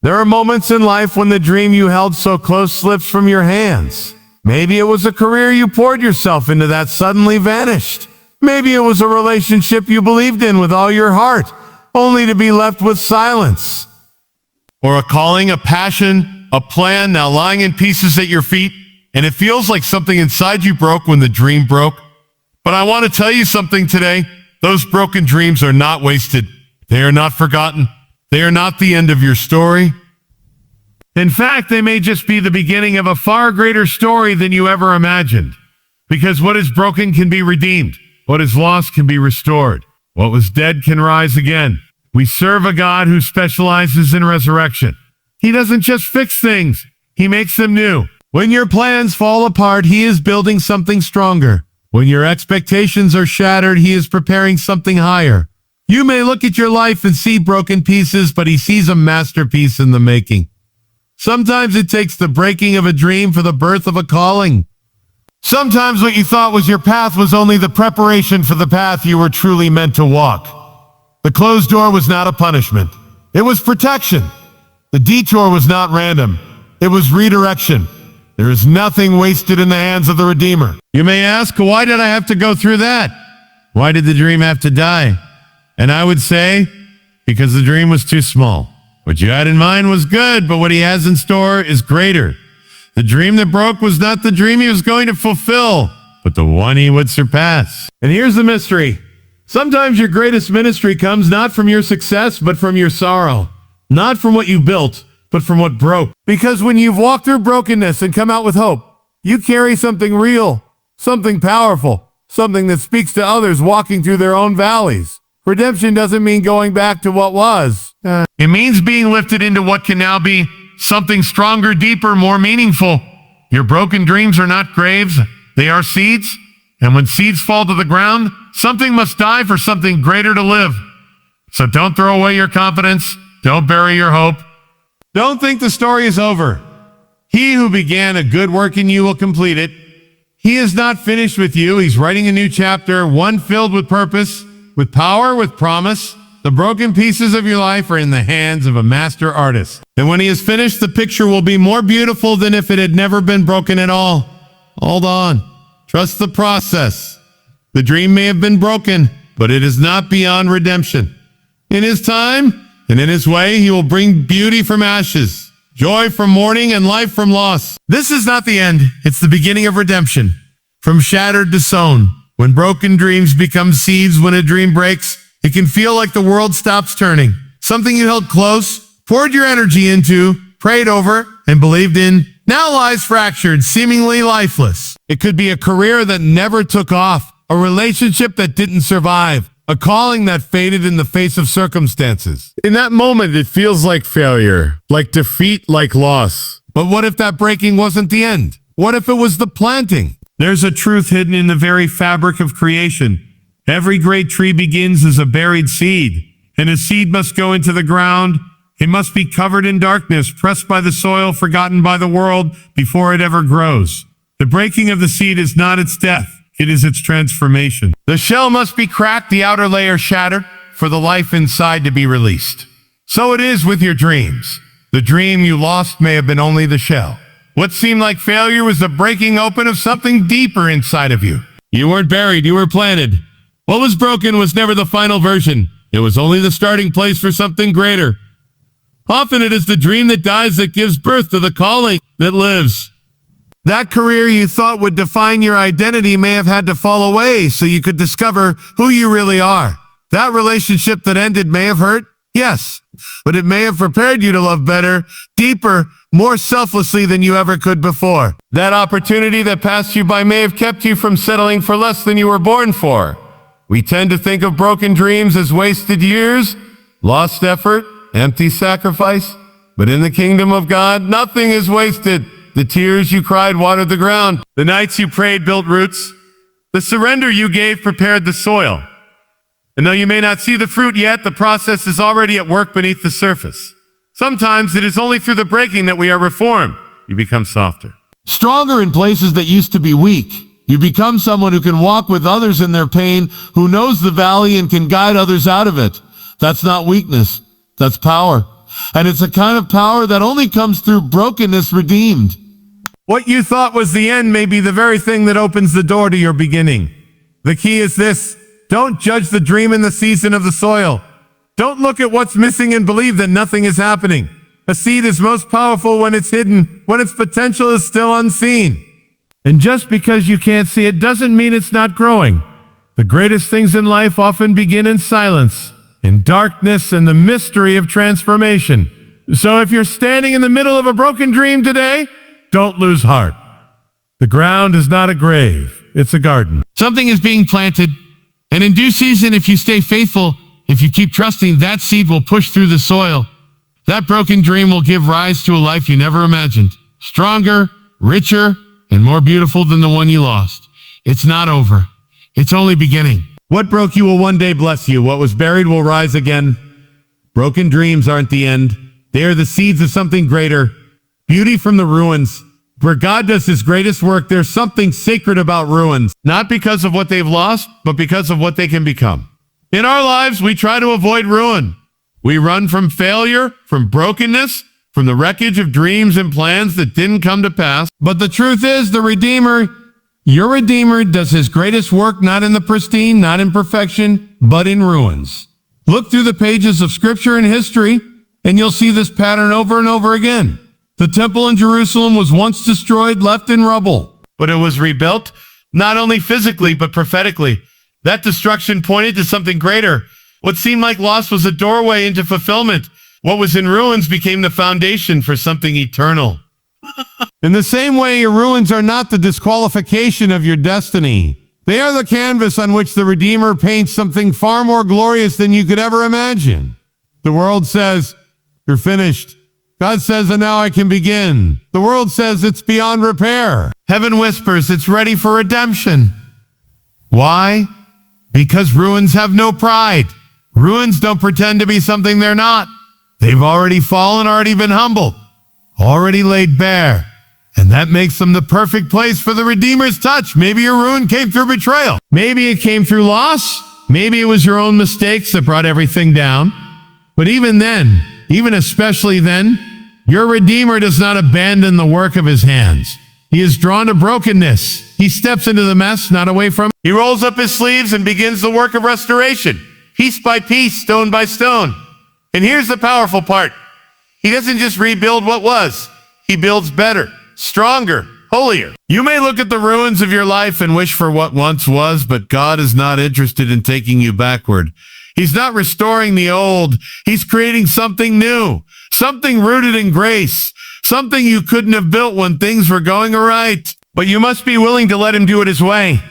There are moments in life when the dream you held so close slips from your hands. Maybe it was a career you poured yourself into that suddenly vanished. Maybe it was a relationship you believed in with all your heart, only to be left with silence. Or a calling, a passion, a plan now lying in pieces at your feet, and it feels like something inside you broke when the dream broke. But I want to tell you something today. Those broken dreams are not wasted. They are not forgotten. They are not the end of your story. In fact, they may just be the beginning of a far greater story than you ever imagined. Because what is broken can be redeemed. What is lost can be restored. What was dead can rise again. We serve a God who specializes in resurrection. He doesn't just fix things. He makes them new. When your plans fall apart, He is building something stronger. When your expectations are shattered, He is preparing something higher. You may look at your life and see broken pieces, but He sees a masterpiece in the making. Sometimes it takes the breaking of a dream for the birth of a calling. Sometimes what you thought was your path was only the preparation for the path you were truly meant to walk. The closed door was not a punishment. It was protection. The detour was not random. It was redirection. There is nothing wasted in the hands of the Redeemer. You may ask, why did I have to go through that? Why did the dream have to die? And I would say, because the dream was too small. What you had in mind was good, but what He has in store is greater. The dream that broke was not the dream He was going to fulfill, but the one He would surpass. And here's the mystery. Sometimes your greatest ministry comes not from your success, but from your sorrow. Not from what you built, but from what broke. Because when you've walked through brokenness and come out with hope, you carry something real, something powerful, something that speaks to others walking through their own valleys. Redemption doesn't mean going back to what was. It means being lifted into what can now be something stronger, deeper, more meaningful. Your broken dreams are not graves. They are seeds. And when seeds fall to the ground, something must die for something greater to live. So don't throw away your confidence. Don't bury your hope. Don't think the story is over. He who began a good work in you will complete it. He is not finished with you. He's writing a new chapter, one filled with purpose, with power, with promise. The broken pieces of your life are in the hands of a master artist. And when He is finished, the picture will be more beautiful than if it had never been broken at all. Hold on. Trust the process. The dream may have been broken, but it is not beyond redemption. In His time and in His way, He will bring beauty from ashes, joy from mourning, and life from loss. This is not the end. It's the beginning of redemption. From shattered to sown. When broken dreams become seeds, when a dream breaks, it can feel like the world stops turning. Something you held close, poured your energy into, prayed over, and believed in, now lies fractured, seemingly lifeless. It could be a career that never took off, a relationship that didn't survive, a calling that faded in the face of circumstances. In that moment, it feels like failure, like defeat, like loss. But what if that breaking wasn't the end? What if it was the planting? There's a truth hidden in the very fabric of creation. Every great tree begins as a buried seed, and a seed must go into the ground. It must be covered in darkness, pressed by the soil, forgotten by the world before it ever grows. The breaking of the seed is not its death, it is its transformation. The shell must be cracked, the outer layer shattered, for the life inside to be released. So it is with your dreams. The dream you lost may have been only the shell. What seemed like failure was the breaking open of something deeper inside of you. You weren't buried, you were planted. What was broken was never the final version. It was only the starting place for something greater. Often it is the dream that dies that gives birth to the calling that lives. That career you thought would define your identity may have had to fall away so you could discover who you really are. That relationship that ended may have hurt, yes, but it may have prepared you to love better, deeper, more selflessly than you ever could before. That opportunity that passed you by may have kept you from settling for less than you were born for. We tend to think of broken dreams as wasted years, lost effort, empty sacrifice. But in the kingdom of God, nothing is wasted. The tears you cried watered the ground. The nights you prayed built roots. The surrender you gave prepared the soil. And though you may not see the fruit yet, the process is already at work beneath the surface. Sometimes it is only through the breaking that we are reformed. You become softer. Stronger in places that used to be weak. You become someone who can walk with others in their pain, who knows the valley and can guide others out of it. That's not weakness. That's power. And it's a kind of power that only comes through brokenness redeemed. What you thought was the end may be the very thing that opens the door to your beginning. The key is this: don't judge the dream in the season of the soil. Don't look at what's missing and believe that nothing is happening. A seed is most powerful when it's hidden, when its potential is still unseen. And just because you can't see it doesn't mean it's not growing. The greatest things in life often begin in silence, in darkness, and the mystery of transformation. So if you're standing in the middle of a broken dream today, don't lose heart. The ground is not a grave, it's a garden. Something is being planted, and in due season, if you stay faithful, if you keep trusting, that seed will push through the soil. That broken dream will give rise to a life you never imagined. Stronger, richer, and more beautiful than the one you lost. It's not over. It's only beginning. What broke you will one day bless you. What was buried will rise again. Broken dreams aren't the end. They are the seeds of something greater. Beauty from the ruins. Where God does his greatest work, there's something sacred about ruins. Not because of what they've lost, but because of what they can become. In our lives, we try to avoid ruin. We run from failure, from brokenness, from the wreckage of dreams and plans that didn't come to pass. But the truth is, your Redeemer does his greatest work not in the pristine, not in perfection, but in ruins. Look through the pages of Scripture and history, and you'll see this pattern over and over again. The temple in Jerusalem was once destroyed, left in rubble. But it was rebuilt, not only physically, but prophetically. That destruction pointed to something greater. What seemed like loss was a doorway into fulfillment. What was in ruins became the foundation for something eternal. In the same way, your ruins are not the disqualification of your destiny. They are the canvas on which the Redeemer paints something far more glorious than you could ever imagine. The world says, "You're finished." God says, "And now I can begin." The world says it's beyond repair. Heaven whispers it's ready for redemption. Why? Because ruins have no pride. Ruins don't pretend to be something they're not. They've already fallen, already been humbled, already laid bare. And that makes them the perfect place for the Redeemer's touch. Maybe your ruin came through betrayal. Maybe it came through loss. Maybe it was your own mistakes that brought everything down. But even then, even especially then, your Redeemer does not abandon the work of his hands. He is drawn to brokenness. He steps into the mess, not away from it. He rolls up his sleeves and begins the work of restoration, piece by piece, stone by stone. And here's the powerful part. He doesn't just rebuild what was. He builds better, stronger, holier. You may look at the ruins of your life and wish for what once was, but God is not interested in taking you backward. He's not restoring the old. He's creating something new, something rooted in grace, something you couldn't have built when things were going all right. But you must be willing to let him do it his way.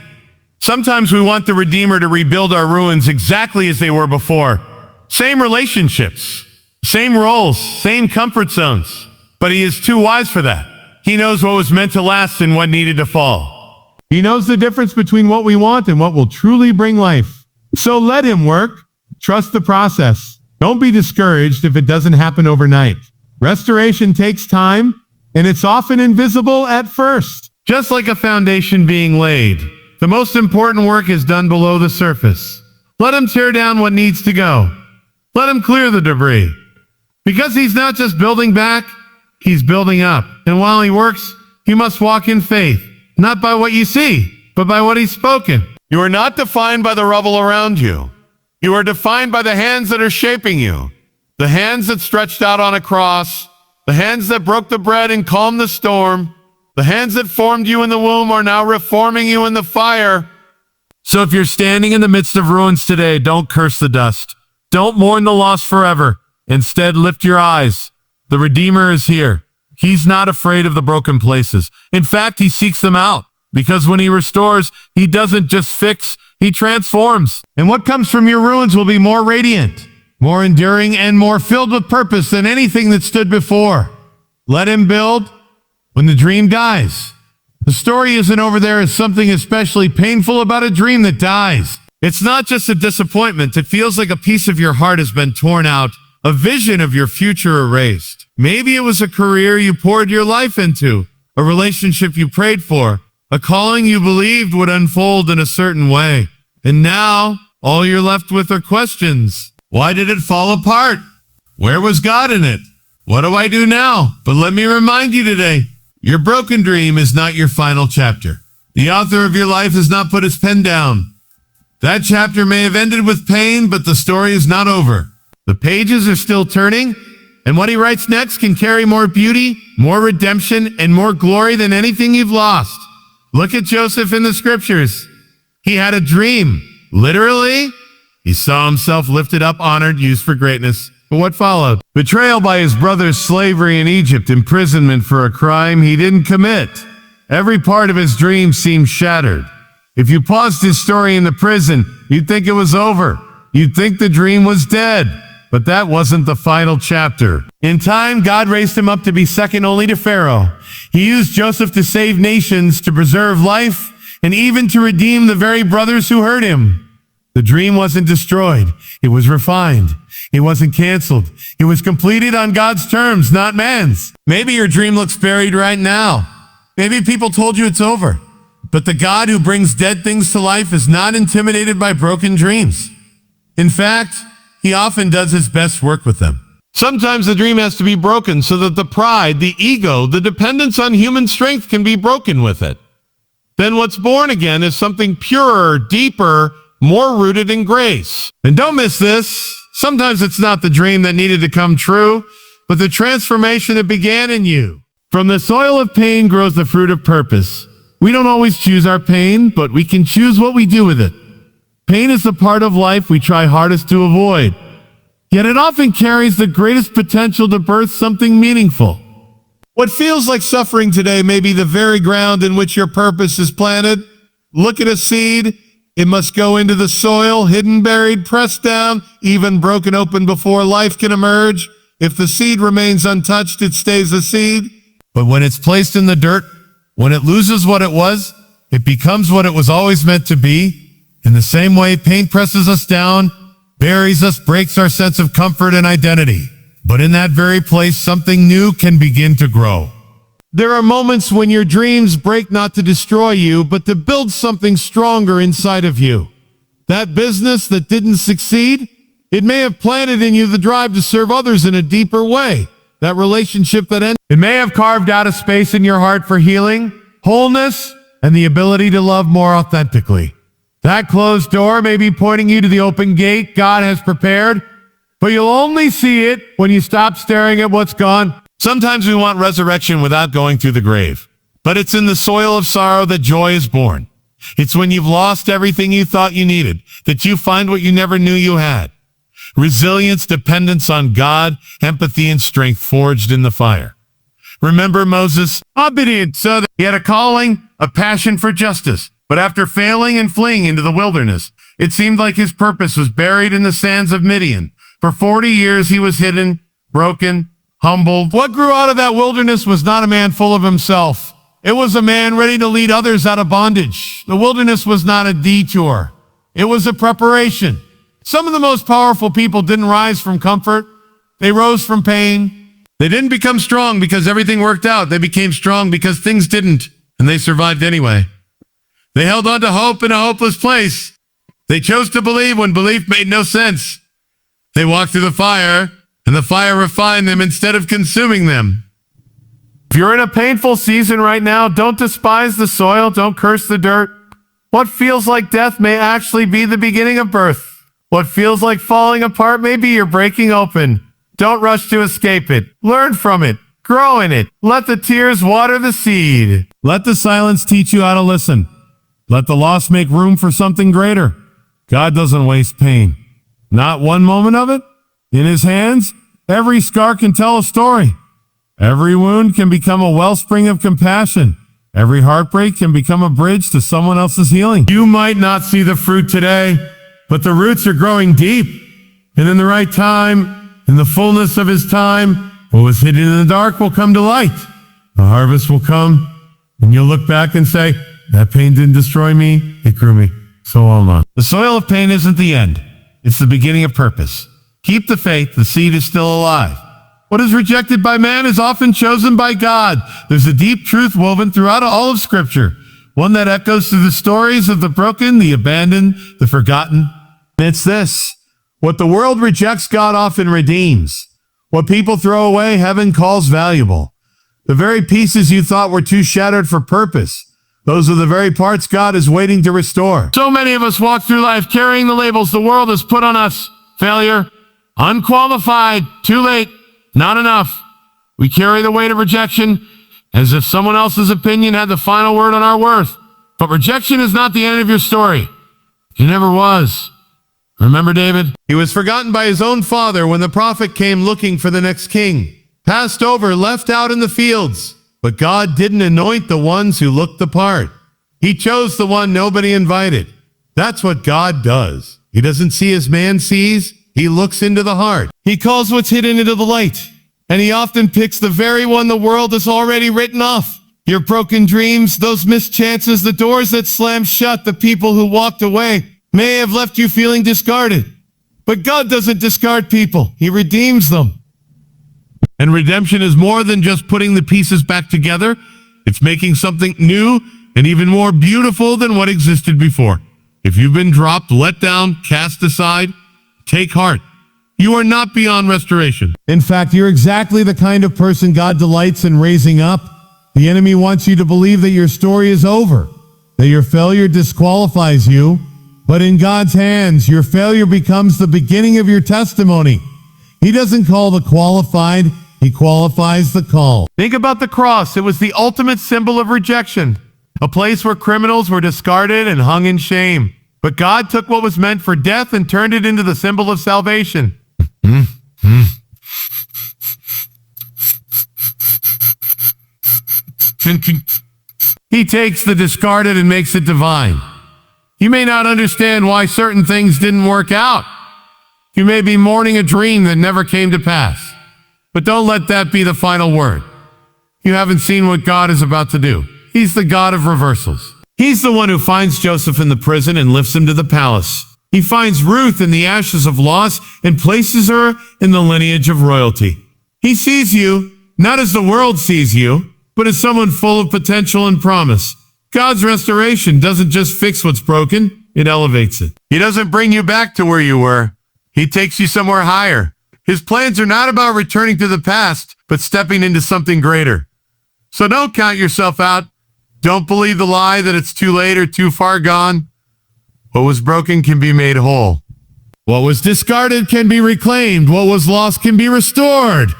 Sometimes we want the Redeemer to rebuild our ruins exactly as they were before. Same relationships, same roles, same comfort zones. But he is too wise for that. He knows what was meant to last and what needed to fall. He knows the difference between what we want and what will truly bring life. So let him work. Trust the process. Don't be discouraged if it doesn't happen overnight. Restoration takes time, and it's often invisible at first. Just like a foundation being laid, the most important work is done below the surface. Let him tear down what needs to go. Let him clear the debris. Because he's not just building back, he's building up. And while he works, you must walk in faith, not by what you see, but by what he's spoken. You are not defined by the rubble around you. You are defined by the hands that are shaping you. The hands that stretched out on a cross, the hands that broke the bread and calmed the storm, the hands that formed you in the womb are now reforming you in the fire. So if you're standing in the midst of ruins today, don't curse the dust. Don't mourn the loss forever. Instead, lift your eyes. The Redeemer is here. He's not afraid of the broken places. In fact, he seeks them out. Because when he restores, he doesn't just fix, he transforms. And what comes from your ruins will be more radiant, more enduring, and more filled with purpose than anything that stood before. Let him build when the dream dies. The story isn't over there as something especially painful about a dream that dies. It's not just a disappointment. It feels like a piece of your heart has been torn out, a vision of your future erased. Maybe it was a career you poured your life into, a relationship you prayed for, a calling you believed would unfold in a certain way. And now, all you're left with are questions. Why did it fall apart? Where was God in it? What do I do now? But let me remind you today, your broken dream is not your final chapter. The author of your life has not put his pen down. That chapter may have ended with pain, but the story is not over. The pages are still turning, and what he writes next can carry more beauty, more redemption, and more glory than anything you've lost. Look at Joseph in the scriptures. He had a dream. Literally, he saw himself lifted up, honored, used for greatness. But what followed? Betrayal by his brothers, slavery in Egypt, imprisonment for a crime he didn't commit. Every part of his dream seemed shattered. If you paused his story in the prison, you'd think it was over. You'd think the dream was dead. But that wasn't the final chapter. In time, God raised him up to be second only to Pharaoh. He used Joseph to save nations, to preserve life, and even to redeem the very brothers who hurt him. The dream wasn't destroyed. It was refined. It wasn't canceled. It was completed on God's terms, not man's. Maybe your dream looks buried right now. Maybe people told you it's over. But the God who brings dead things to life is not intimidated by broken dreams. In fact, he often does his best work with them. Sometimes the dream has to be broken so that the pride, the ego, the dependence on human strength can be broken with it. Then what's born again is something purer, deeper, more rooted in grace. And don't miss this. Sometimes it's not the dream that needed to come true, but the transformation that began in you. From the soil of pain grows the fruit of purpose. We don't always choose our pain, but we can choose what we do with it. Pain is the part of life we try hardest to avoid. Yet it often carries the greatest potential to birth something meaningful. What feels like suffering today may be the very ground in which your purpose is planted. Look at a seed. It must go into the soil, hidden, buried, pressed down, even broken open before life can emerge. If the seed remains untouched, it stays a seed. But when it's placed in the dirt, when it loses what it was, it becomes what it was always meant to be. In the same way, pain presses us down, buries us, breaks our sense of comfort and identity. But in that very place, something new can begin to grow. There are moments when your dreams break not to destroy you, but to build something stronger inside of you. That business that didn't succeed, it may have planted in you the drive to serve others in a deeper way. That relationship that ended, it may have carved out a space in your heart for healing, wholeness, and the ability to love more authentically. That closed door may be pointing you to the open gate God has prepared, but you'll only see it when you stop staring at what's gone. Sometimes we want resurrection without going through the grave, but it's in the soil of sorrow that joy is born. It's when you've lost everything you thought you needed that you find what you never knew you had. Resilience, dependence on God, empathy, and strength forged in the fire. Remember Moses? Obedient, so that he had a calling, a passion for justice. But after failing and fleeing into the wilderness, it seemed like his purpose was buried in the sands of Midian. For 40 years he was hidden, broken, humbled. What grew out of that wilderness was not a man full of himself. It was a man ready to lead others out of bondage. The wilderness was not a detour. It was a preparation. Some of the most powerful people didn't rise from comfort. They rose from pain. They didn't become strong because everything worked out. They became strong because things didn't, and they survived anyway. They held on to hope in a hopeless place. They chose to believe when belief made no sense. They walked through the fire, and the fire refined them instead of consuming them. If you're in a painful season right now, don't despise the soil, don't curse the dirt. What feels like death may actually be the beginning of birth. What feels like falling apart may be your breaking open. Don't rush to escape it. Learn from it. Grow in it. Let the tears water the seed. Let the silence teach you how to listen. Let the loss make room for something greater. God doesn't waste pain. Not one moment of it. In his hands, every scar can tell a story. Every wound can become a wellspring of compassion. Every heartbreak can become a bridge to someone else's healing. You might not see the fruit today, but the roots are growing deep. And in the right time, in the fullness of his time, what was hidden in the dark will come to light. The harvest will come, and you'll look back and say, that pain didn't destroy me, it grew me. So hold on. The soil of pain isn't the end. It's the beginning of purpose. Keep the faith, the seed is still alive. What is rejected by man is often chosen by God. There's a deep truth woven throughout all of Scripture, one that echoes through the stories of the broken, the abandoned, the forgotten. And it's this: what the world rejects, God often redeems. What people throw away, heaven calls valuable. The very pieces you thought were too shattered for purpose, those are the very parts God is waiting to restore. So many of us walk through life carrying the labels the world has put on us. Failure, unqualified, too late, not enough. We carry the weight of rejection as if someone else's opinion had the final word on our worth. But rejection is not the end of your story. It never was. Remember David? He was forgotten by his own father when the prophet came looking for the next king. Passed over, left out in the fields. But God didn't anoint the ones who looked the part. He chose the one nobody invited. That's what God does. He doesn't see as man sees. He looks into the heart. He calls what's hidden into the light. And he often picks the very one the world has already written off. Your broken dreams, those missed chances, the doors that slammed shut, the people who walked away may have left you feeling discarded. But God doesn't discard people. He redeems them. And redemption is more than just putting the pieces back together. It's making something new and even more beautiful than what existed before. If you've been dropped, let down, cast aside, take heart. You are not beyond restoration. In fact, you're exactly the kind of person God delights in raising up. The enemy wants you to believe that your story is over, that your failure disqualifies you. But in God's hands, your failure becomes the beginning of your testimony. He doesn't call the qualified. He qualifies the call. Think about the cross. It was the ultimate symbol of rejection, a place where criminals were discarded and hung in shame. But God took what was meant for death and turned it into the symbol of salvation. He takes the discarded and makes it divine. You may not understand why certain things didn't work out. You may be mourning a dream that never came to pass. But don't let that be the final word. You haven't seen what God is about to do. He's the God of reversals. He's the one who finds Joseph in the prison and lifts him to the palace. He finds Ruth in the ashes of loss and places her in the lineage of royalty. He sees you, not as the world sees you, but as someone full of potential and promise. God's restoration doesn't just fix what's broken, it elevates it. He doesn't bring you back to where you were. He takes you somewhere higher. His plans are not about returning to the past, but stepping into something greater. So don't count yourself out. Don't believe the lie that it's too late or too far gone. What was broken can be made whole. What was discarded can be reclaimed. What was lost can be restored.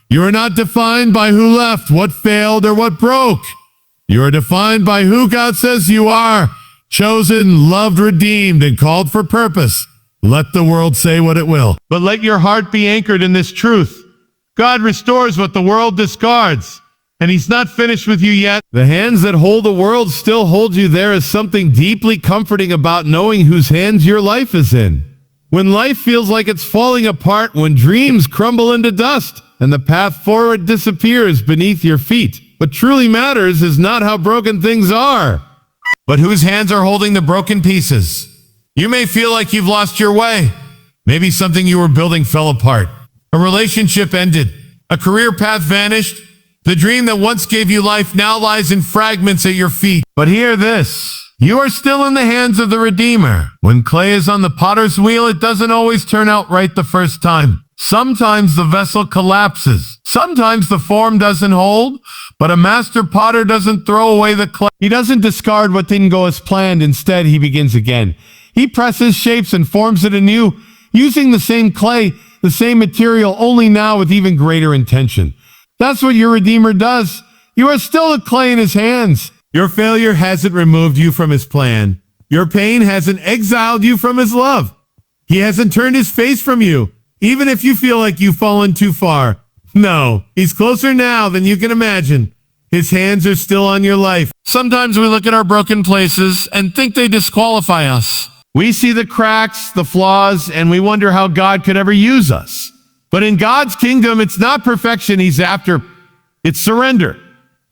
You are not defined by who left, what failed, or what broke. You are defined by who God says you are. Chosen, loved, redeemed, and called for purpose. Let the world say what it will. But let your heart be anchored in this truth. God restores what the world discards, and he's not finished with you yet. The hands that hold the world still hold you. There is something deeply comforting about knowing whose hands your life is in. When life feels like it's falling apart, when dreams crumble into dust, and the path forward disappears beneath your feet. What truly matters is not how broken things are, but whose hands are holding the broken pieces. You may feel like you've lost your way. Maybe something you were building fell apart. A relationship ended. A career path vanished. The dream that once gave you life now lies in fragments at your feet. But hear this. You are still in the hands of the Redeemer. When clay is on the potter's wheel, it doesn't always turn out right the first time. Sometimes the vessel collapses. Sometimes the form doesn't hold, but a master potter doesn't throw away the clay. He doesn't discard what didn't go as planned. Instead, he begins again. He presses, shapes, and forms it anew, using the same clay, the same material, only now with even greater intention. That's what your Redeemer does. You are still the clay in his hands. Your failure hasn't removed you from his plan. Your pain hasn't exiled you from his love. He hasn't turned his face from you, even if you feel like you've fallen too far. No, he's closer now than you can imagine. His hands are still on your life. Sometimes we look at our broken places and think they disqualify us. We see the cracks, the flaws, and we wonder how God could ever use us. But in God's kingdom, it's not perfection he's after. It's surrender.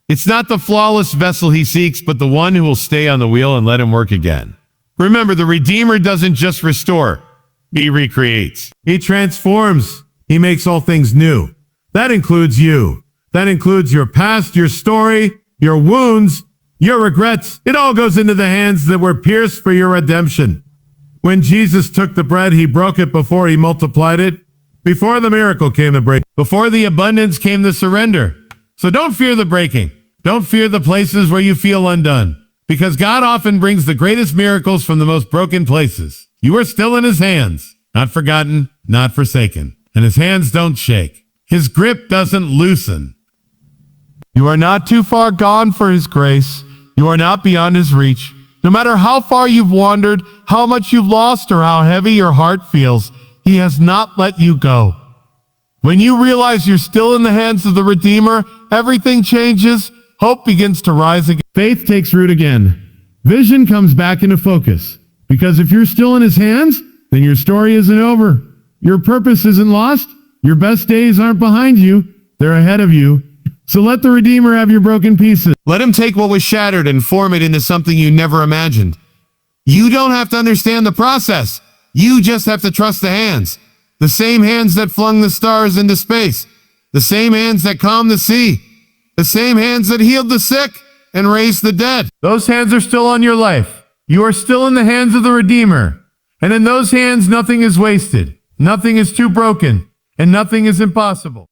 It's not the flawless vessel he seeks, but the one who will stay on the wheel and let him work again. Remember, the Redeemer doesn't just restore. He recreates. He transforms. He makes all things new. That includes you. That includes your past, your story, your wounds, your regrets. It all goes into the hands that were pierced for your redemption. When Jesus took the bread, he broke it before he multiplied it. Before the miracle came to break. Before the abundance came the surrender. So don't fear the breaking. Don't fear the places where you feel undone. Because God often brings the greatest miracles from the most broken places. You are still in his hands, not forgotten, not forsaken. And his hands don't shake. His grip doesn't loosen. You are not too far gone for his grace. You are not beyond his reach. No matter how far you've wandered, how much you've lost, or how heavy your heart feels, he has not let you go. When you realize you're still in the hands of the Redeemer, everything changes. Hope begins to rise again. Faith takes root again. Vision comes back into focus. Because if you're still in his hands, then your story isn't over. Your purpose isn't lost. Your best days aren't behind you. They're ahead of you. So let the Redeemer have your broken pieces. Let him take what was shattered and form it into something you never imagined. You don't have to understand the process. You just have to trust the hands. The same hands that flung the stars into space. The same hands that calmed the sea. The same hands that healed the sick and raised the dead. Those hands are still on your life. You are still in the hands of the Redeemer. And in those hands, nothing is wasted. Nothing is too broken. And nothing is impossible.